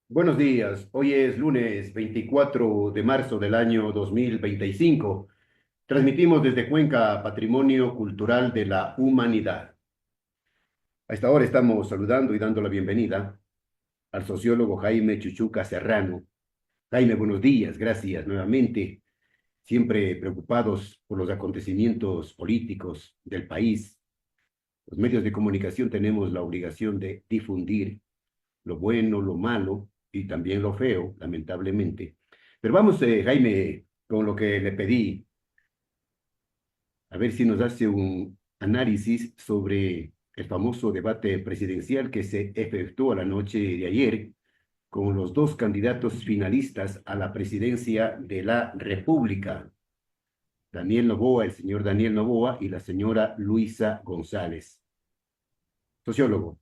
Buenos días, hoy es lunes 24 de marzo del año 2025. Transmitimos desde Cuenca Patrimonio Cultural de la Humanidad. A esta hora estamos saludando y dando la bienvenida al sociólogo Jaime Chuchuca Serrano. Jaime, buenos días, gracias nuevamente. Siempre preocupados por los acontecimientos políticos del país. Los medios de comunicación tenemos la obligación de difundir lo bueno, lo malo y también lo feo, lamentablemente. Pero vamos, Jaime, con lo que le pedí, a ver si nos hace un análisis sobre el famoso debate presidencial que se efectuó la noche de ayer con los dos candidatos finalistas a la presidencia de la República, Daniel Noboa, el señor Daniel Noboa y la señora Luisa González. Sociólogo,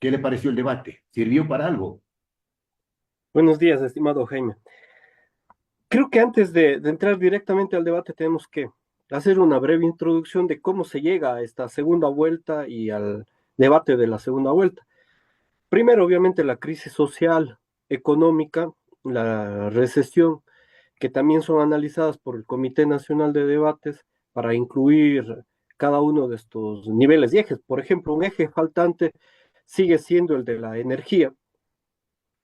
¿qué le pareció el debate? ¿Sirvió para algo? Buenos días, estimado Jaime. Creo que antes de entrar directamente al debate tenemos que hacer una breve introducción de cómo se llega a esta segunda vuelta y al debate de la segunda vuelta. Primero, obviamente, la crisis social, económica, la recesión, que también son analizadas por el Comité Nacional de Debates para incluir cada uno de estos niveles y ejes. Por ejemplo, un eje faltante sigue siendo el de la energía.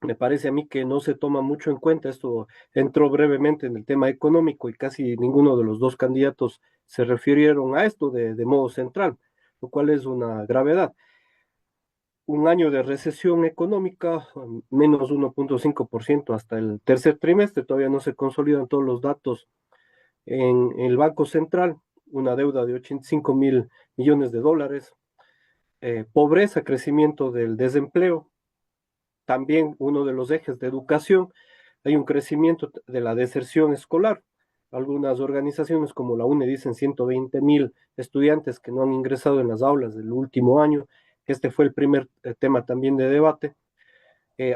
Me parece a mí que no se toma mucho en cuenta. Esto entró brevemente en el tema económico y casi ninguno de los dos candidatos se refirieron a esto de modo central, lo cual es una gravedad. Un año de recesión económica, menos 1,5% hasta el tercer trimestre, todavía no se consolidan todos los datos en el Banco Central, una deuda de 85.000 millones de dólares, pobreza, crecimiento del desempleo, también uno de los ejes de educación. Hay un crecimiento de la deserción escolar. Algunas organizaciones como la UNE dicen 120.000 estudiantes que no han ingresado en las aulas del último año. Este fue el primer tema también de debate.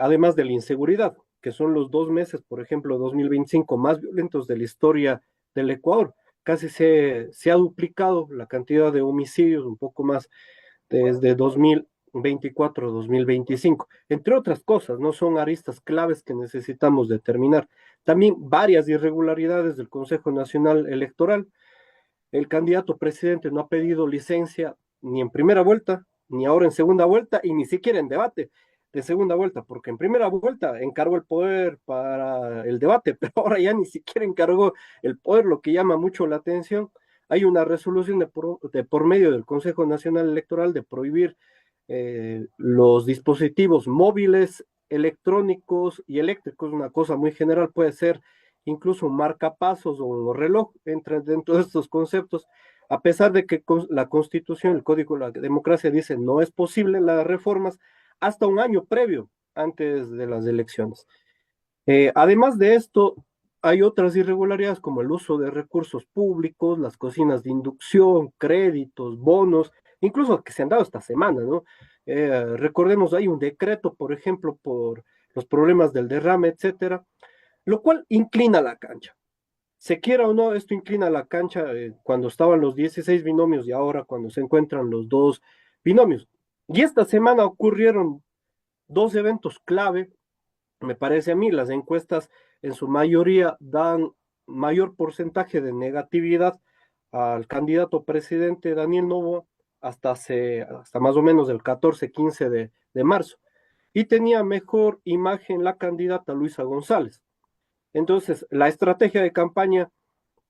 Además de la inseguridad, que son los 2 meses, por ejemplo, 2025, más violentos de la historia del Ecuador. Casi se ha duplicado la cantidad de homicidios, un poco más desde 2024-2025, entre otras cosas, no son aristas claves que necesitamos determinar. También varias irregularidades del Consejo Nacional Electoral. El candidato presidente no ha pedido licencia ni en primera vuelta, ni ahora en segunda vuelta, y ni siquiera en debate de segunda vuelta, porque en primera vuelta encargó el poder para el debate, pero ahora ya ni siquiera encargó el poder, lo que llama mucho la atención. Hay una resolución de por medio del Consejo Nacional Electoral de prohibir los dispositivos móviles, electrónicos y eléctricos, una cosa muy general, puede ser incluso un marcapasos o un reloj, entra dentro de estos conceptos, a pesar de que la Constitución, el Código de la Democracia dice no es posible las reformas hasta un año previo, antes de las elecciones. Además de esto, hay otras irregularidades como el uso de recursos públicos, las cocinas de inducción, créditos, bonos, incluso que se han dado esta semana, ¿no? Recordemos, hay un decreto, por ejemplo, por los problemas del derrame, etcétera, lo cual inclina la cancha. Se quiera o no, esto inclina la cancha cuando estaban los 16 binomios y ahora cuando se encuentran los dos binomios. Y esta semana ocurrieron dos eventos clave, me parece a mí. Las encuestas en su mayoría dan mayor porcentaje de negatividad al candidato presidente Daniel Noboa hasta más o menos el 14-15 de marzo. Y tenía mejor imagen la candidata Luisa González. Entonces, la estrategia de campaña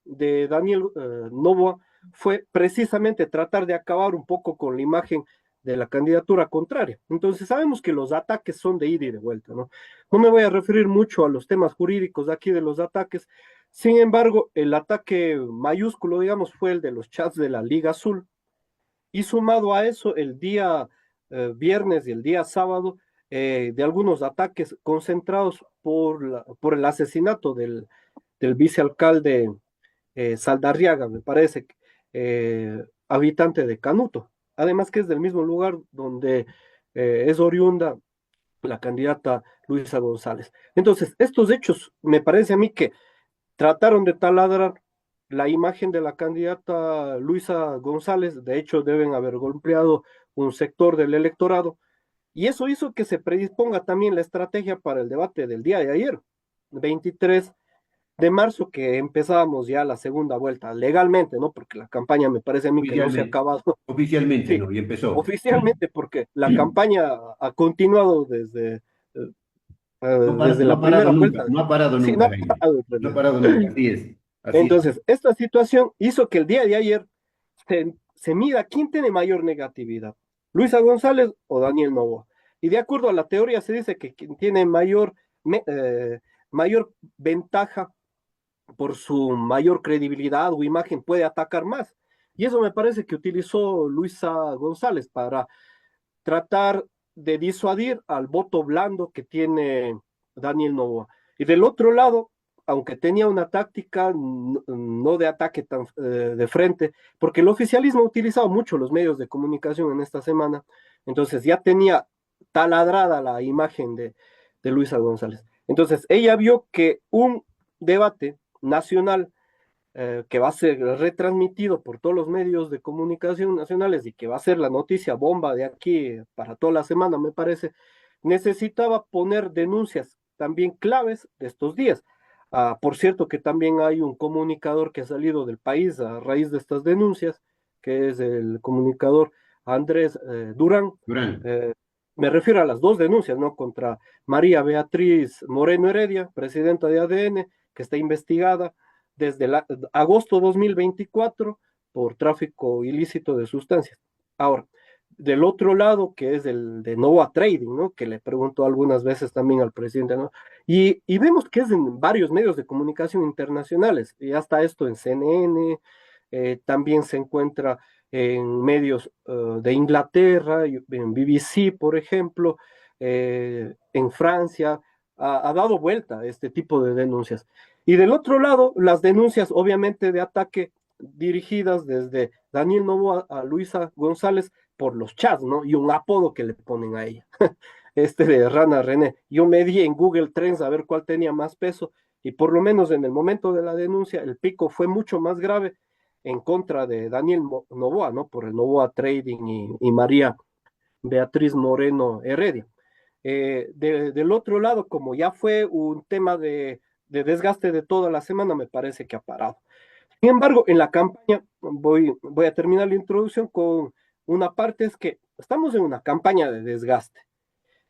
de Daniel Noboa fue precisamente tratar de acabar un poco con la imagen de la candidatura contraria. Entonces sabemos que los ataques son de ida y de vuelta, ¿no? No me voy a referir mucho a los temas jurídicos de aquí de los ataques. Sin embargo, el ataque mayúsculo, digamos, fue el de los chats de la Liga Azul, y sumado a eso, el día viernes y el día sábado, de algunos ataques concentrados por el asesinato del vicealcalde Saldarriaga, me parece, habitante de Canuto. Además que es del mismo lugar donde es oriunda la candidata Luisa González. Entonces, estos hechos me parece a mí que trataron de taladrar la imagen de la candidata Luisa González. De hecho, deben haber golpeado un sector del electorado Y eso hizo que se predisponga también la estrategia para el debate del día de ayer, 23 de marzo, que empezábamos ya la segunda vuelta, legalmente, ¿no? Porque la campaña me parece a mí que no se ha Oficialmente, acabado. oficialmente Sí, no, y empezó. oficialmente, porque la campaña ha continuado desde No la ha parado primera nunca, vuelta. no ha parado Sí, no nunca, ha Jaime. parado en No ha realidad. parado nunca, así es, así es. Entonces, esta situación hizo que el día de ayer se mida quién tiene mayor negatividad, Luisa González o Daniel Noboa. Y de acuerdo a la teoría se dice que quien tiene mayor ventaja por su mayor credibilidad o imagen puede atacar más. Y eso me parece que utilizó Luisa González para tratar de disuadir al voto blando que tiene Daniel Noboa. Y del otro lado, aunque tenía una táctica no de ataque tan de frente, porque el oficialismo ha utilizado mucho los medios de comunicación en esta semana, entonces ya tenía taladrada la imagen de Luisa González. Entonces ella vio que un debate nacional que va a ser retransmitido por todos los medios de comunicación nacionales y que va a ser la noticia bomba de aquí para toda la semana, me parece, necesitaba poner denuncias también claves de estos días. Por cierto, que también hay un comunicador que ha salido del país a raíz de estas denuncias, que es el comunicador Andrés Durán. Durán, Eh, Me refiero a las dos denuncias, ¿no? Contra María Beatriz Moreno Heredia, presidenta de ADN, que está investigada desde agosto 2024 por tráfico ilícito de sustancias. Ahora, del otro lado, que es el de Nova Trading, ¿no? Que le preguntó algunas veces también al presidente, ¿no? Y vemos que es en varios medios de comunicación internacionales, y hasta esto en CNN, también se encuentra en medios de Inglaterra, en BBC, por ejemplo, en Francia, ha dado vuelta este tipo de denuncias. Y del otro lado, las denuncias obviamente de ataque dirigidas desde Daniel Novoa a Luisa González por los chats, ¿no? Y un apodo que le ponen a ella, este de Rana René. Yo medí en Google Trends a ver cuál tenía más peso y por lo menos en el momento de la denuncia el pico fue mucho más grave en contra de Daniel Novoa, ¿no? Por el Novoa Trading y María Beatriz Moreno Heredia. Del otro lado, como ya fue un tema de desgaste de toda la semana, me parece que ha parado. Sin embargo, en la campaña, voy a terminar la introducción con una parte, es que estamos en una campaña de desgaste.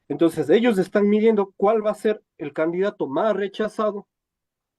Entonces, ellos están midiendo cuál va a ser el candidato más rechazado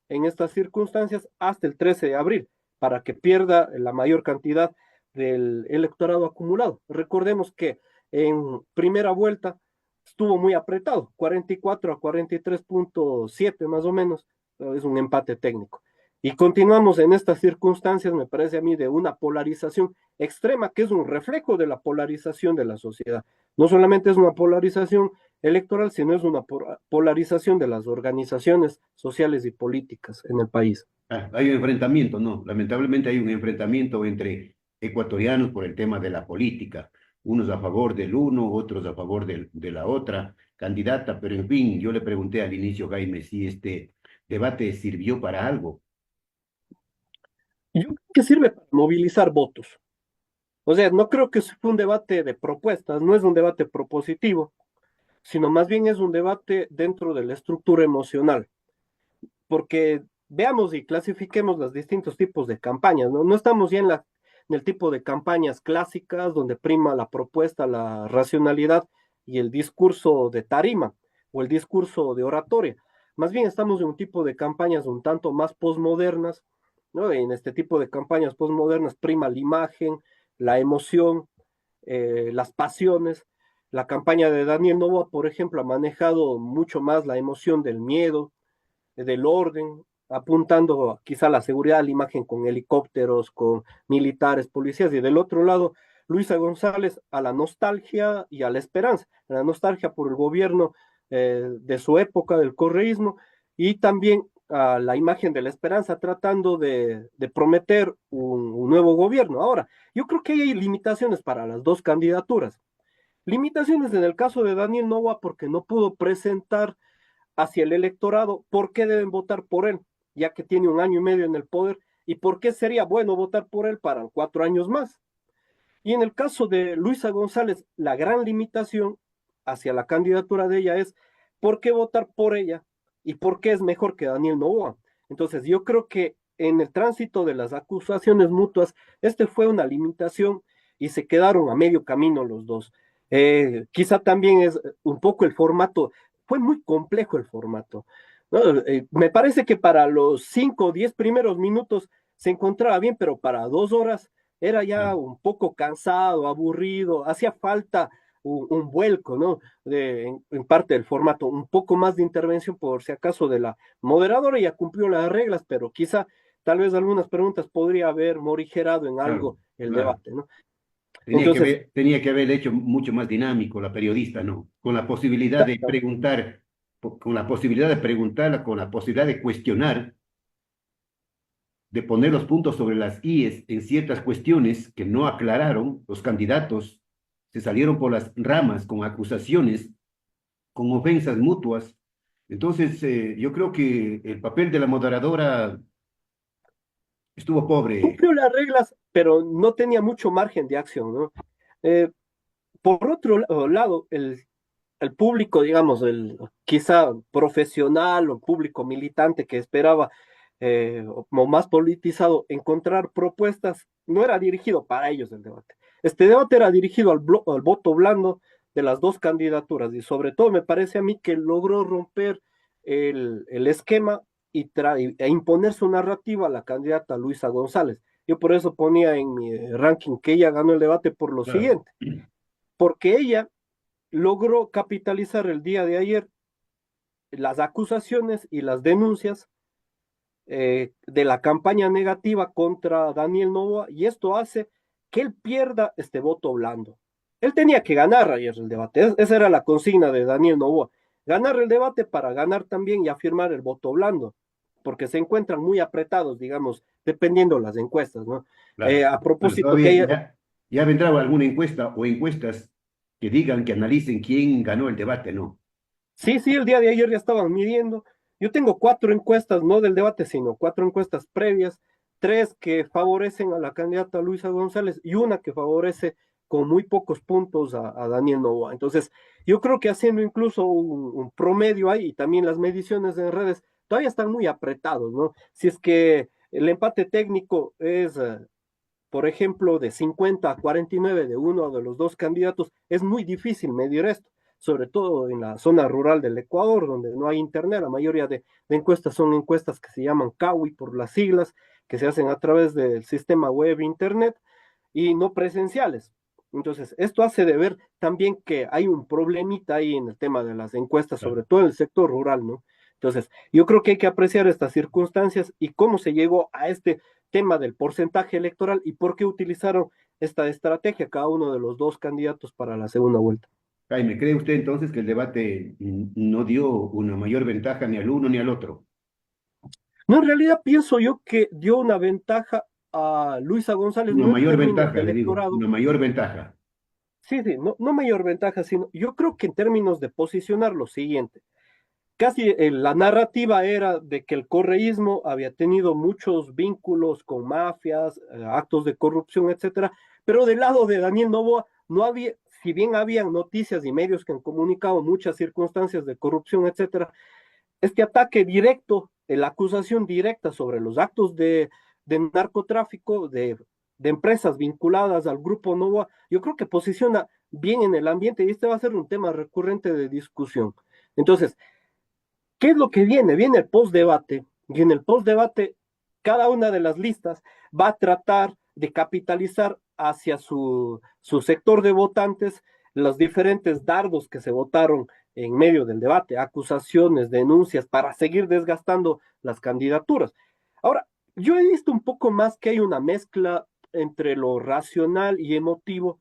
en estas circunstancias hasta el 13 de abril, para que pierda la mayor cantidad del electorado acumulado. Recordemos que en primera vuelta estuvo muy apretado, 44 a 43.7 más o menos, es un empate técnico. Y continuamos en estas circunstancias, me parece a mí, de una polarización extrema, que es un reflejo de la polarización de la sociedad. No solamente es una polarización electoral, sino es una polarización de las organizaciones sociales y políticas en el país. hay un enfrentamiento, no, lamentablemente hay un enfrentamiento entre ecuatorianos por el tema de la política, unos a favor del uno, otros a favor de la otra candidata, pero en fin, yo le pregunté al inicio, Jaime, si este debate sirvió para algo. Yo creo que sirve para movilizar votos. O sea, no creo que fue un debate de propuestas, no es un debate propositivo, sino más bien es un debate dentro de la estructura emocional, porque veamos y clasifiquemos los distintos tipos de campañas, ¿no? No estamos ya en el tipo de campañas clásicas donde prima la propuesta, la racionalidad y el discurso de tarima o el discurso de oratoria. Más bien estamos en un tipo de campañas un tanto más posmodernas, ¿no? En este tipo de campañas posmodernas prima la imagen, la emoción, las pasiones. La campaña de Daniel Novoa, por ejemplo, ha manejado mucho más la emoción del miedo, del orden, apuntando quizá a la seguridad de la imagen con helicópteros, con militares, policías, y del otro lado, Luisa González a la nostalgia y a la esperanza, la nostalgia por el gobierno de su época, del correísmo, y también a la imagen de la esperanza, tratando de prometer un nuevo gobierno. Ahora, yo creo que hay limitaciones para las dos candidaturas. Limitaciones en el caso de Daniel Novoa porque no pudo presentar hacia el electorado por qué deben votar por él, ya que tiene un año y medio en el poder, y por qué sería bueno votar por él para 4 años más. Y en el caso de Luisa González, la gran limitación hacia la candidatura de ella es por qué votar por ella y por qué es mejor que Daniel Noboa. Entonces, yo creo que en el tránsito de las acusaciones mutuas, este fue una limitación y se quedaron a medio camino los dos. Quizá también es un poco el formato, fue muy complejo el formato, ¿no? Me parece que para los 5 o 10 primeros minutos se encontraba bien, pero para 2 horas era ya Claro, un poco cansado, aburrido, hacía falta un vuelco, ¿no? En parte del formato, un poco más de intervención por si acaso de la moderadora, ya cumplió las reglas, pero quizá tal vez algunas preguntas podría haber morigerado en claro, algo el claro. debate, ¿no? Entonces, Tenía que haber hecho mucho más dinámico la periodista, ¿no? Con la posibilidad de exactamente. preguntar, con la posibilidad de preguntar, con la posibilidad de cuestionar, de poner los puntos sobre las íes en ciertas cuestiones que no aclararon los candidatos, se salieron por las ramas con acusaciones, con ofensas mutuas. Entonces, yo creo que el papel de la moderadora estuvo pobre. Cumplió las reglas, pero no tenía mucho margen de acción, ¿no? Eh, por otro lado, el público, digamos, el quizá profesional o público militante que esperaba o más politizado encontrar propuestas, no era dirigido para ellos el debate. Este debate era dirigido al voto blando de las dos candidaturas y sobre todo me parece a mí que logró romper el esquema e imponer su narrativa a la candidata Luisa González. Yo por eso ponía en mi ranking que ella ganó el debate por lo Claro, siguiente, porque ella logró capitalizar el día de ayer las acusaciones y las denuncias de la campaña negativa contra Daniel Noboa y esto hace que él pierda este voto blando. Él tenía que ganar ayer el debate, esa era la consigna de Daniel Noboa, ganar el debate para ganar también y afirmar el voto blando, porque se encuentran muy apretados, digamos, dependiendo las encuestas, ¿no? claro. A Bueno, propósito todavía que ya vendrá alguna encuesta o encuestas que digan, que analicen quién ganó el debate, ¿no? sí, sí, el día de ayer ya estaban midiendo. Yo tengo 4 encuestas, no del debate, sino 4 encuestas previas, 3 que favorecen a la candidata Luisa González y una que favorece con muy pocos puntos a Daniel Noboa. Entonces, yo creo que haciendo incluso un promedio ahí y también las mediciones en redes, todavía están muy apretados, ¿no? Si es que el empate técnico es, por ejemplo, de 50 a 49 de uno de los dos candidatos, es muy difícil medir esto, sobre todo en la zona rural del Ecuador, donde no hay internet. La mayoría de encuestas son encuestas que se llaman CAWI por las siglas, que se hacen a través del sistema web internet y no presenciales. Entonces, esto hace de ver también que hay un problemita ahí en el tema de las encuestas, Claro. sobre todo en el sector rural, ¿no? Entonces, yo creo que hay que apreciar estas circunstancias y cómo se llegó a este tema del porcentaje electoral y por qué utilizaron esta estrategia cada uno de los dos candidatos para la segunda vuelta. Jaime, ¿cree usted entonces que el debate no dio una mayor ventaja ni al uno ni al otro? No, en realidad pienso yo que dio una ventaja a Luisa González, Una no en mayor términos de ventaja, le digo, electorado, una mayor ventaja. sí, sí, no, no mayor ventaja, sino yo creo que en términos de posicionar lo siguiente. Casi la narrativa era de que el correísmo había tenido muchos vínculos con mafias, actos de corrupción, etcétera, pero del lado de Daniel Noboa no había, si bien habían noticias y medios que han comunicado muchas circunstancias de corrupción, etcétera, este ataque directo, la acusación directa sobre los actos de narcotráfico de empresas vinculadas al grupo Novoa, yo creo que posiciona bien en el ambiente y este va a ser un tema recurrente de discusión. Entonces, ¿qué es lo que viene? Viene el postdebate y en el postdebate cada una de las listas va a tratar de capitalizar hacia su sector de votantes los diferentes dardos que se votaron en medio del debate, acusaciones, denuncias, para seguir desgastando las candidaturas. Ahora, yo he visto un poco más que hay una mezcla entre lo racional y emotivo,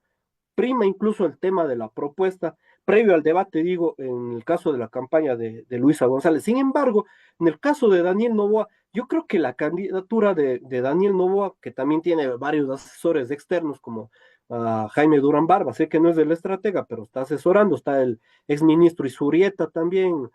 prima incluso el tema de la propuesta, previo al debate, digo, en el caso de la campaña de Luisa González. Sin embargo, en el caso de Daniel Novoa, yo creo que la candidatura de Daniel Novoa, que también tiene varios asesores externos como Jaime Durán Barba, sé que no es del estratega, pero está asesorando, está el exministro Isurieta también,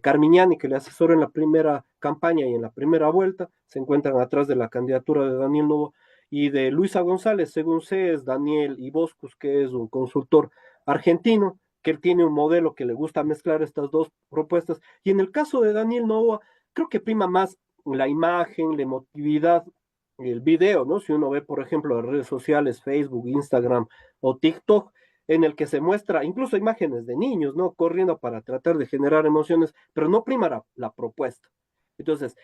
Carmiñani, que le asesora en la primera campaña y en la primera vuelta, se encuentran atrás de la candidatura de Daniel Novoa y de Luisa González, según sé, es Daniel Iboscus, que es un consultor argentino que él tiene un modelo que le gusta mezclar estas dos propuestas. Y en el caso de Daniel Novoa, creo que prima más la imagen, la emotividad, el video, ¿no? Si uno ve, por ejemplo, las redes sociales, Facebook, Instagram o TikTok, en el que se muestra incluso imágenes de niños, ¿no? Corriendo para tratar de generar emociones, pero no prima la propuesta. Entonces,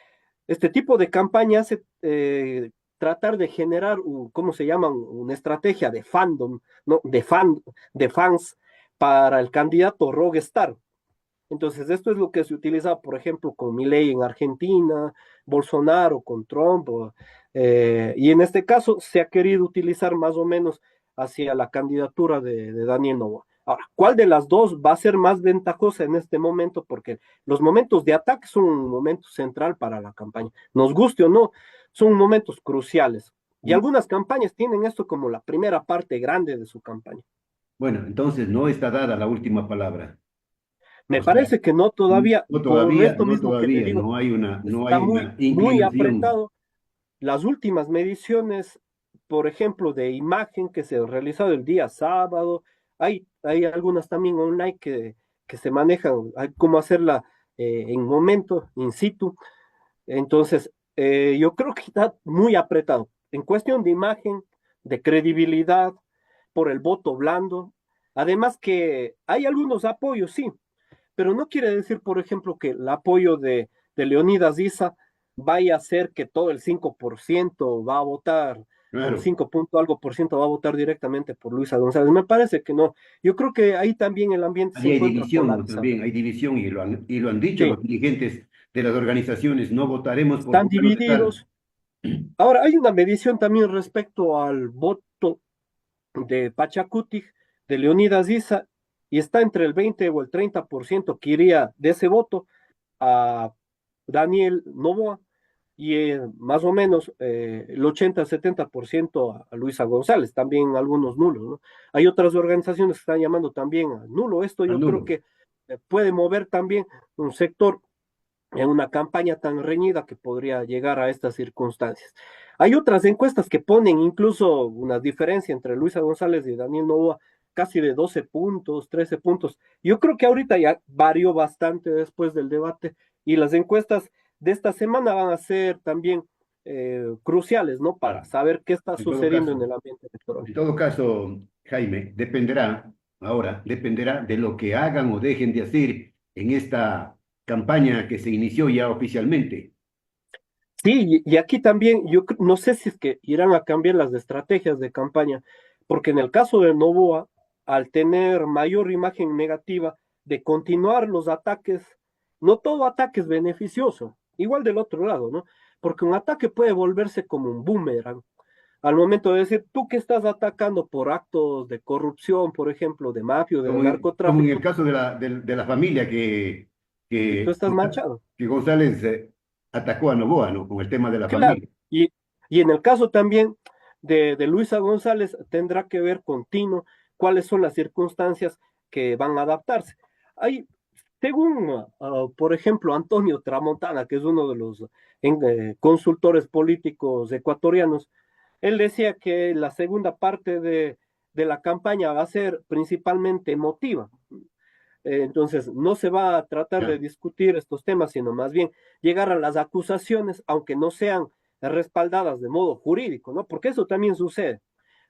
este tipo de campaña hace tratar de generar, ¿cómo se llama? Una estrategia de fandom, ¿no? De fans para el candidato Rockstar. Entonces, esto es lo que se utiliza, por ejemplo, con Milei en Argentina, Bolsonaro con Trump, y en este caso se ha querido utilizar más o menos hacia la candidatura de Daniel Noboa. Ahora, ¿cuál de las dos va a ser más ventajosa en este momento? Porque los momentos de ataque son un momento central para la campaña. Nos guste o no, son momentos cruciales. Y algunas campañas tienen esto como la primera parte grande de su campaña. Bueno, entonces no está dada la última palabra. Me O sea, parece que no todavía, no por todavía, esto no mismo que le todavía, digo, no está hay una muy inclinación. apretado. Las últimas mediciones, por ejemplo, de imagen que se han realizado el día sábado, hay algunas también online que se manejan, hay cómo hacerla en momento, in situ. Entonces, yo creo que está muy apretado. En cuestión de imagen, de credibilidad, por el voto blando. Además que hay algunos apoyos, sí, pero no quiere decir, por ejemplo, que el apoyo de Leonidas Issa vaya a ser que todo el 5% va a votar, o el Claro, 5 punto algo por ciento va a votar directamente por Luisa González. Me parece que no. Yo creo que ahí también el ambiente se ahí hay encuentra división polarizado. también, hay división y lo han dicho Sí, los dirigentes de las organizaciones, no votaremos por están fulano de tal. divididos. Ahora, hay una medición también respecto al voto de Pachacuti, de Leonidas Issa, y está entre el 20 o el 30% que iría de ese voto a Daniel Novoa y más o menos el 80-70% a Luisa González, también algunos nulos, ¿no? Hay otras organizaciones que están llamando también a nulo. Esto Al yo creo nulo. que puede mover también un sector en una campaña tan reñida que podría llegar a estas circunstancias. Hay otras encuestas que ponen incluso una diferencia entre Luisa González y Daniel Novoa, casi de 12 puntos, 13 puntos. Yo creo que ahorita ya varió bastante después del debate y las encuestas de esta semana van a ser también cruciales, ¿no? Para Claro. saber qué está En todo sucediendo en caso, el ambiente electoral. en todo caso, Jaime, dependerá de lo que hagan o dejen de hacer en esta campaña que se inició ya oficialmente. Sí, y aquí también no sé si es que irán a cambiar las estrategias de campaña, porque en el caso de Novoa, al tener mayor imagen negativa de continuar los ataques, no todo ataque es beneficioso, igual del otro lado, ¿no? Porque un ataque puede volverse como un boomerang. Al momento de decir, tú que estás atacando por actos de corrupción, por ejemplo, de mafia, de Como en el narcotráfico, caso de la familia y tú estás manchado. que González atacó a Novoa, ¿no? Con el tema de la Claro, familia. y en el caso también de Luisa González, tendrá que ver con Tino cuáles son las circunstancias que van a adaptarse. Hay, según, por ejemplo, Antonio Tramontana, que es uno de los consultores políticos ecuatorianos, él decía que la segunda parte de la campaña va a ser principalmente emotiva. Entonces, no se va a tratar de Ya, discutir estos temas, sino más bien llegar a las acusaciones, aunque no sean respaldadas de modo jurídico, ¿no? Porque eso también sucede.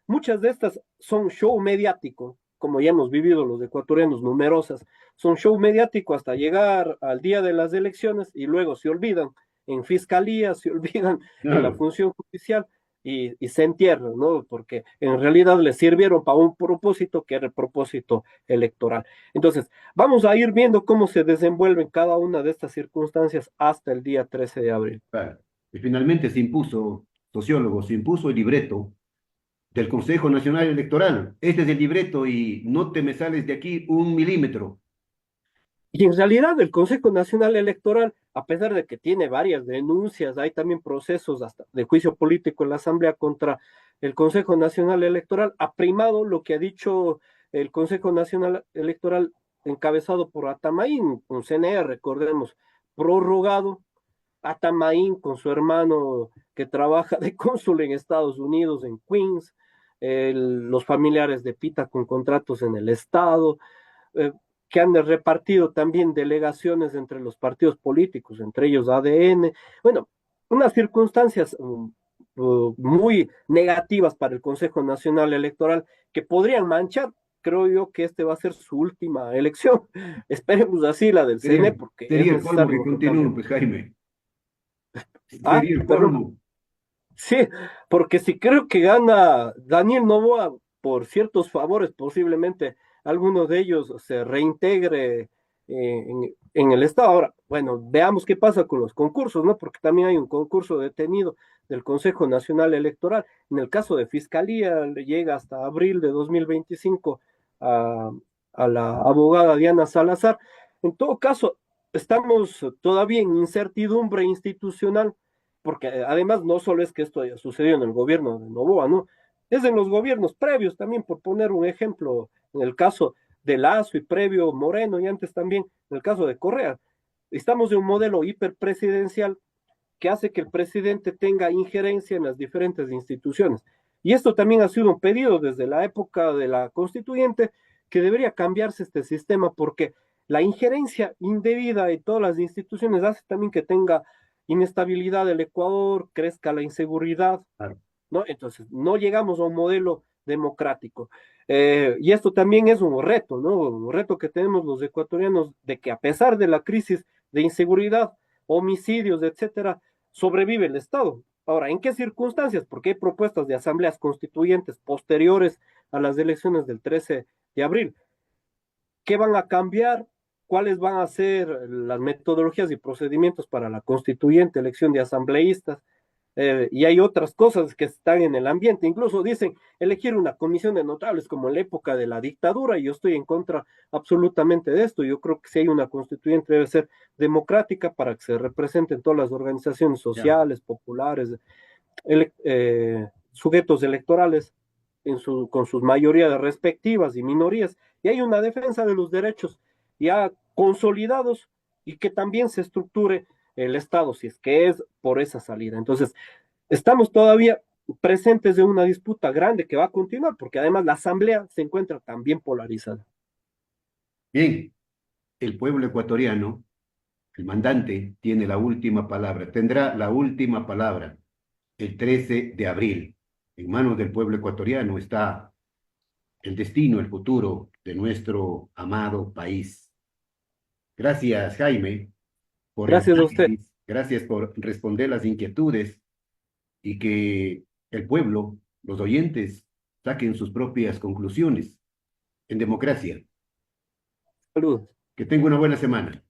Muchas de estas son show mediático, como ya hemos vivido los ecuatorianos numerosas, son show mediático hasta llegar al día de las elecciones y luego se olvidan en fiscalía, se olvidan en la claro. función judicial y se entierran, ¿no? Porque en realidad les sirvieron para un propósito que era el propósito electoral. Entonces, vamos a ir viendo cómo se desenvuelven cada una de estas circunstancias hasta el día 13 de abril. Claro. Y finalmente se impuso, sociólogo, se impuso el libreto del Consejo Nacional Electoral. Este es el libreto y no te me sales de aquí un milímetro. Y en realidad el Consejo Nacional Electoral, a pesar de que tiene varias denuncias, hay también procesos hasta de juicio político en la Asamblea contra el Consejo Nacional Electoral, ha primado lo que ha dicho el Consejo Nacional Electoral encabezado por Atamaín, un CNE, recordemos, prorrogado, Atamaín con su hermano que trabaja de cónsul en Estados Unidos, en Queens, los familiares de Pita con contratos en el Estado, eh, que han repartido también delegaciones entre los partidos políticos, entre ellos ADN. Bueno, unas circunstancias muy negativas para el Consejo Nacional Electoral que podrían manchar. Creo yo que este va a ser su última elección. Esperemos así la del Sería, CNE, porque es sería el colmo que necesario que cambie. continúe, pues Jaime. Ah, Sería el perdón. colmo. Sí, porque si creo que gana Daniel Noboa por ciertos favores, posiblemente alguno de ellos se reintegre en el Estado. Ahora, bueno, veamos qué pasa con los concursos, ¿no? Porque también hay un concurso detenido del Consejo Nacional Electoral. En el caso de Fiscalía, le llega hasta abril de 2025 a, a la abogada Diana Salazar. En todo caso, estamos todavía en incertidumbre institucional porque además no solo es que esto haya sucedido en el gobierno de Novoa, ¿no? Es en los gobiernos previos también, por poner un ejemplo, en el caso de Lazo y previo Moreno y antes también en el caso de Correa. Estamos de un modelo hiperpresidencial que hace que el presidente tenga injerencia en las diferentes instituciones. Y esto también ha sido un pedido desde la época de la constituyente que debería cambiarse este sistema porque la injerencia indebida de todas las instituciones hace también que tenga inestabilidad el Ecuador, crezca la inseguridad, Claro. ¿no? Entonces, no llegamos a un modelo democrático. Y esto también es un reto, ¿no? Un reto que tenemos los ecuatorianos de que a pesar de la crisis de inseguridad, homicidios, etcétera, sobrevive el Estado. Ahora, ¿en qué circunstancias? Porque hay propuestas de asambleas constituyentes posteriores a las elecciones del 13 de abril. ¿Qué van a cambiar? ¿Cuáles van a ser las metodologías y procedimientos para la constituyente elección de asambleístas? Y hay otras cosas que están en el ambiente. Incluso dicen elegir una comisión de notables como en la época de la dictadura, y yo estoy en contra absolutamente de esto. Yo creo que si hay una constituyente debe ser democrática para que se representen todas las organizaciones Ya. sociales, populares, sujetos electorales con sus mayorías respectivas y minorías, y hay una defensa de los derechos ya consolidados y que también se estructure el Estado, si es que es por esa salida. Entonces, estamos todavía presentes de una disputa grande que va a continuar, porque además la Asamblea se encuentra también polarizada. Bien, el pueblo ecuatoriano, el mandante, tiene la última palabra, tendrá la última palabra el 13 de abril. En manos del pueblo ecuatoriano está el destino, el futuro de nuestro amado país. Gracias, Jaime, por el Gracias a usted. análisis, gracias por responder las inquietudes y que el pueblo, los oyentes, saquen sus propias conclusiones en democracia. Saludos. Que tenga una buena semana.